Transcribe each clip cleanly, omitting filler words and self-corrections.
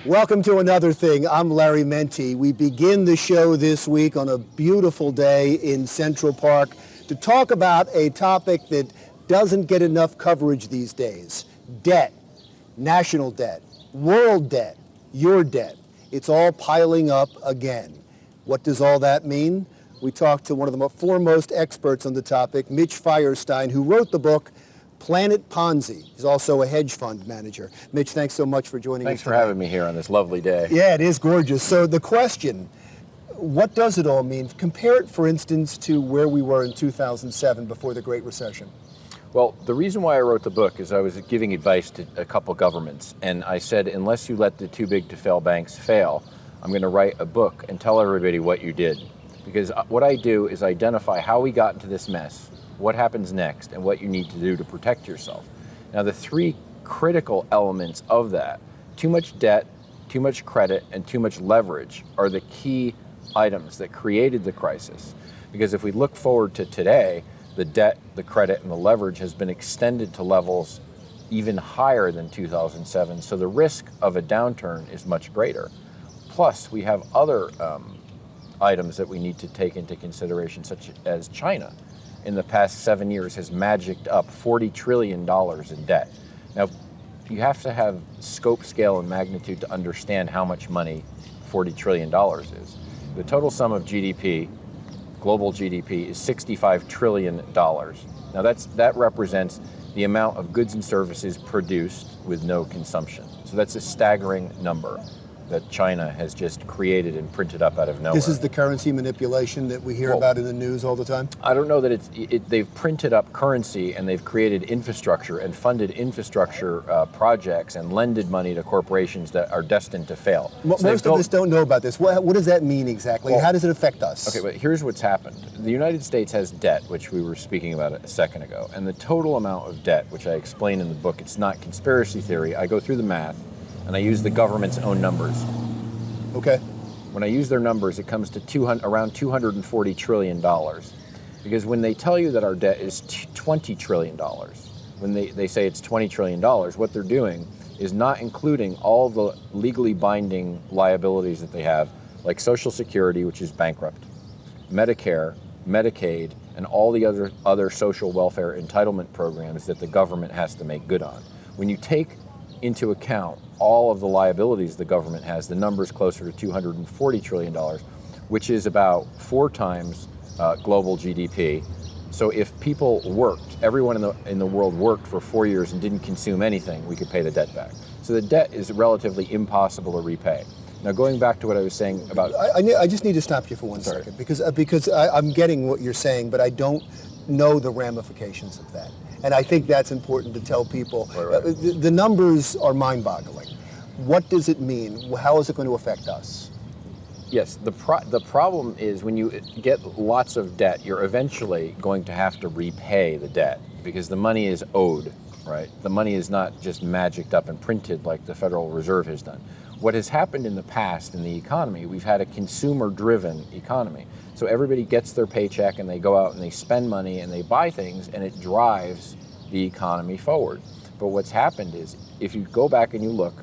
Welcome to Another Thing. I'm Larry Menti. We begin the show this week on a beautiful day in Central Park to talk about a topic that doesn't get enough coverage these days. Debt, national debt, world debt, your debt. It's all piling up again. What does all that mean? We talked to one of the foremost experts on the topic, Mitch Feierstein, who wrote the book Planet Ponzi. He's also a hedge fund manager. Mitch, thanks so much for joining us. Thanks for having me here on this lovely day. Yeah, it is gorgeous. So the question, what does it all mean? Compare it, for instance, to where we were in 2007 before the Great Recession. Well, the reason why I wrote the book is I was giving advice to a couple governments, and I said, unless you let the too big to fail banks fail, I'm going to write a book and tell everybody what you did. Because what I do is identify how we got into this mess, what happens next, and what you need to do to protect yourself. Now, the three critical elements of that, too much debt, too much credit, and too much leverage are the key items that created the crisis. Because if we look forward to today, the debt, the credit, and the leverage has been extended to levels even higher than 2007, so the risk of a downturn is much greater. Plus, we have other items that we need to take into consideration, such as China. In the past 7 years has magicked up $40 trillion in debt. Now, you have to have scope, scale, and magnitude to understand how much money $40 trillion is. The total sum of GDP, global GDP, is $65 trillion. Now, that represents the amount of goods and services produced with no consumption. So that's a staggering number that China has just created and printed up out of nowhere. This is the currency manipulation that we hear about in the news all the time? I don't know that they've printed up currency and they've created infrastructure and funded infrastructure projects and lended money to corporations that are destined to fail. Most of us don't know about this. What does that mean exactly? Well, how does it affect us? Okay, but here's what's happened. The United States has debt, which we were speaking about a second ago, and the total amount of debt, which I explain in the book, it's not conspiracy theory. I go through the math, and I use the government's own numbers. Okay. When I use their numbers, it comes to around $240 trillion. Because when they tell you that our debt is $20 trillion, when they say it's $20 trillion, what they're doing is not including all the legally binding liabilities that they have, like Social Security, which is bankrupt, Medicare, Medicaid, and all the other social welfare entitlement programs that the government has to make good on. When you take into account all of the liabilities the government has, the number's closer to $240 trillion, which is about 4 times global GDP. So if people worked, everyone in the world worked for 4 years and didn't consume anything, we could pay the debt back. So the debt is relatively impossible to repay. Now, going back to what I was saying about... I just need to stop you for one second, because I'm getting what you're saying, but I don't know the ramifications of that. And I think that's important to tell people. Right. The numbers are mind-boggling. What does it mean? How is it going to affect us? Yes, the problem is when you get lots of debt, you're eventually going to have to repay the debt because the money is owed, right? The money is not just magicked up and printed like the Federal Reserve has done. What has happened in the past in the economy, we've had a consumer-driven economy. So everybody gets their paycheck and they go out and they spend money and they buy things and it drives the economy forward. But what's happened is if you go back and you look,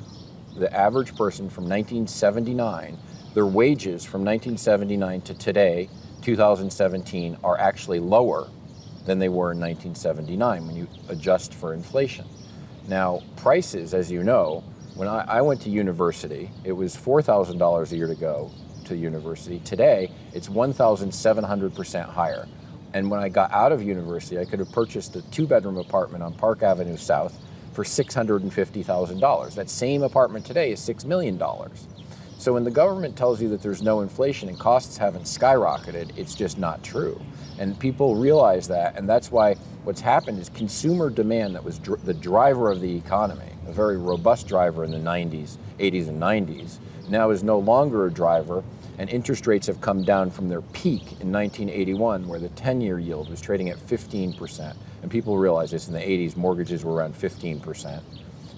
the average person from 1979, their wages from 1979 to today, 2017, are actually lower than they were in 1979 when you adjust for inflation. Now, prices, as you know, when I went to university, it was $4,000 a year to go to university. Today, it's 1,700% higher. And when I got out of university, I could have purchased a 2-bedroom apartment on Park Avenue South for $650,000. That same apartment today is $6 million. So when the government tells you that there's no inflation and costs haven't skyrocketed, it's just not true. And people realize that, and that's why what's happened is consumer demand that was the driver of the economy, a very robust driver in the 80s and 90s, now is no longer a driver, and interest rates have come down from their peak in 1981, where the 10-year yield was trading at 15%. And people realize this, in the 80s, mortgages were around 15%.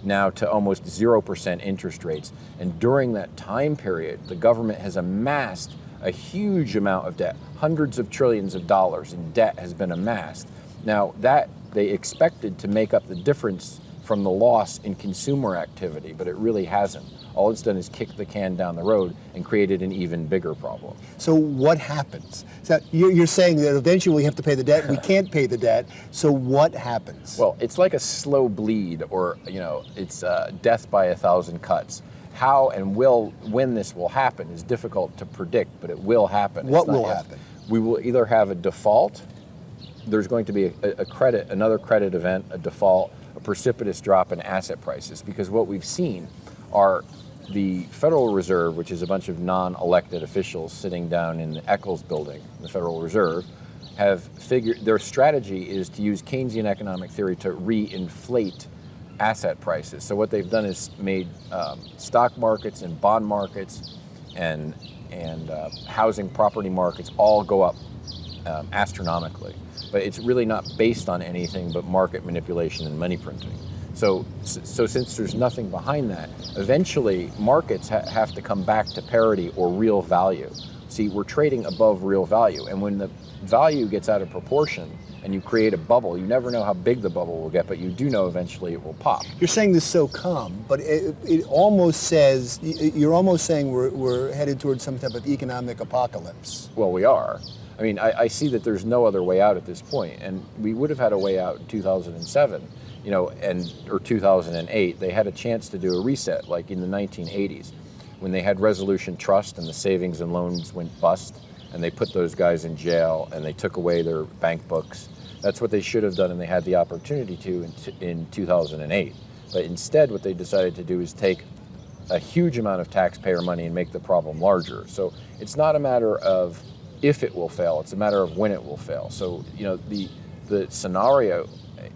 Now to almost 0% interest rates. And during that time period, the government has amassed a huge amount of debt. Hundreds of trillions of dollars in debt has been amassed. Now that they expected to make up the difference from the loss in consumer activity, but it really hasn't. All it's done is kick the can down the road and created an even bigger problem. So what happens? So you're saying that eventually we have to pay the debt. We can't pay the debt. So what happens? Well, it's like a slow bleed, or it's death by 1,000 cuts. How and when this will happen is difficult to predict, but it will happen. What will happen? We will either have a default. There's going to be another credit event, a default, a precipitous drop in asset prices, because what we've seen are the Federal Reserve, which is a bunch of non-elected officials sitting down in the Eccles building, the Federal Reserve, have figured their strategy is to use Keynesian economic theory to re-inflate asset prices. So what they've done is made stock markets and bond markets and housing property markets all go up astronomically. But it's really not based on anything but market manipulation and money printing. So since there's nothing behind that, eventually markets have to come back to parity or real value. See, we're trading above real value, and when the value gets out of proportion and you create a bubble, you never know how big the bubble will get, but you do know eventually it will pop. You're saying this so calm, but it almost says, you're almost saying we're headed towards some type of economic apocalypse. Well, we are. I mean, I see that there's no other way out at this point, and we would have had a way out in 2007, or 2008. They had a chance to do a reset, like in the 1980s, when they had Resolution Trust and the savings and loans went bust, and they put those guys in jail, and they took away their bank books. That's what they should have done, and they had the opportunity to in 2008. But instead, what they decided to do is take a huge amount of taxpayer money and make the problem larger. So it's not a matter of if it will fail, it's a matter of when it will fail. So, the scenario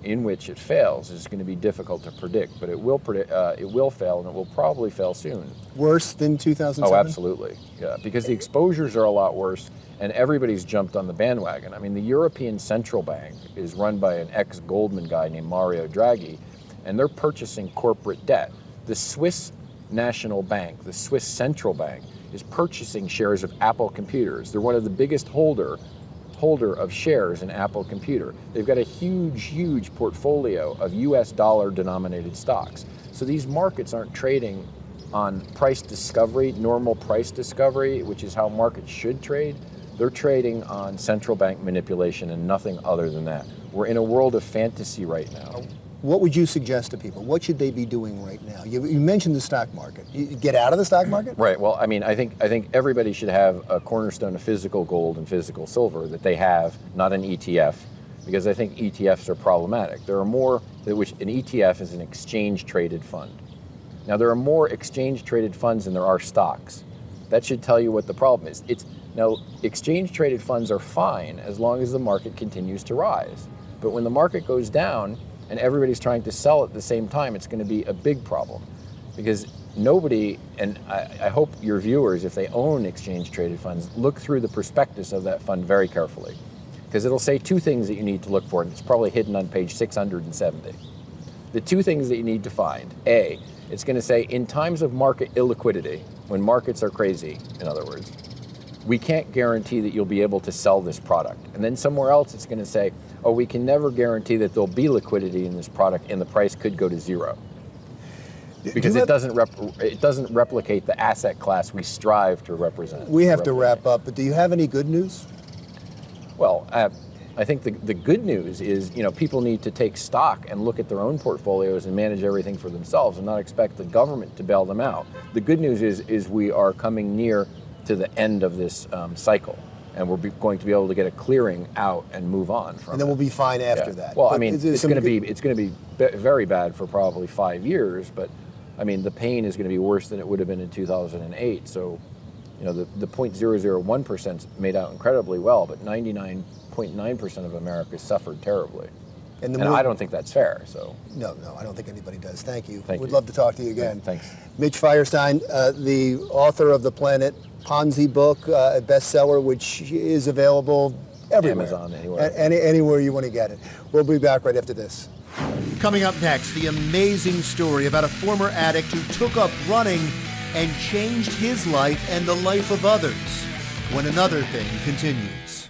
in which it fails is going to be difficult to predict, but it will fail, and it will probably fail soon. Worse than 2007? Oh, absolutely. Yeah, because the exposures are a lot worse, and everybody's jumped on the bandwagon. I mean, the European Central Bank is run by an ex-Goldman guy named Mario Draghi, and they're purchasing corporate debt. The Swiss National Bank, the Swiss Central Bank, is purchasing shares of Apple Computers. They're one of the biggest holder of shares in Apple Computer. They've got a huge portfolio of US dollar denominated stocks. So these markets aren't trading on price discovery, normal price discovery, which is how markets should trade. They're trading on central bank manipulation and nothing other than that. We're in a world of fantasy right now. What would you suggest to people? What should they be doing right now? You mentioned the stock market. You get out of the stock market? Right. Well, I mean, I think everybody should have a cornerstone of physical gold and physical silver that they have, not an ETF, because I think ETFs are problematic. There are more, which an ETF is an exchange-traded fund. Now, there are more exchange-traded funds than there are stocks. That should tell you what the problem is. Now, exchange-traded funds are fine as long as the market continues to rise. But when the market goes down, and everybody's trying to sell at the same time, it's going to be a big problem. Because nobody, and I hope your viewers, if they own exchange-traded funds, look through the prospectus of that fund very carefully. Because it'll say two things that you need to look for, and it's probably hidden on page 670. The two things that you need to find: A, it's going to say, in times of market illiquidity, when markets are crazy, in other words, we can't guarantee that you'll be able to sell this product. And then somewhere else it's going to say, oh, we can never guarantee that there'll be liquidity in this product and the price could go to zero. Because it doesn't replicate the asset class we strive to represent. We have to wrap up, but do you have any good news? Well, I think the good news is, people need to take stock and look at their own portfolios and manage everything for themselves and not expect the government to bail them out. The good news is we are coming near to the end of this cycle, and we're going to be able to get a clearing out and move on from it. And then we'll be fine after that. Well, but I mean, it's going to be very bad for probably 5 years, but I mean, the pain is going to be worse than it would have been in 2008. So, the 0.001% made out incredibly well, but 99.9% of America suffered terribly. And I don't think that's fair. So no, I don't think anybody does. Thank you. Thank We'd you. love to talk to you again. Thanks. Mitch Feierstein, the author of the Planet Ponzi book, a bestseller, which is available everywhere. Amazon, anywhere. Anywhere you want to get it. We'll be back right after this. Coming up next, the amazing story about a former addict who took up running and changed his life and the life of others. When Another Thing continues.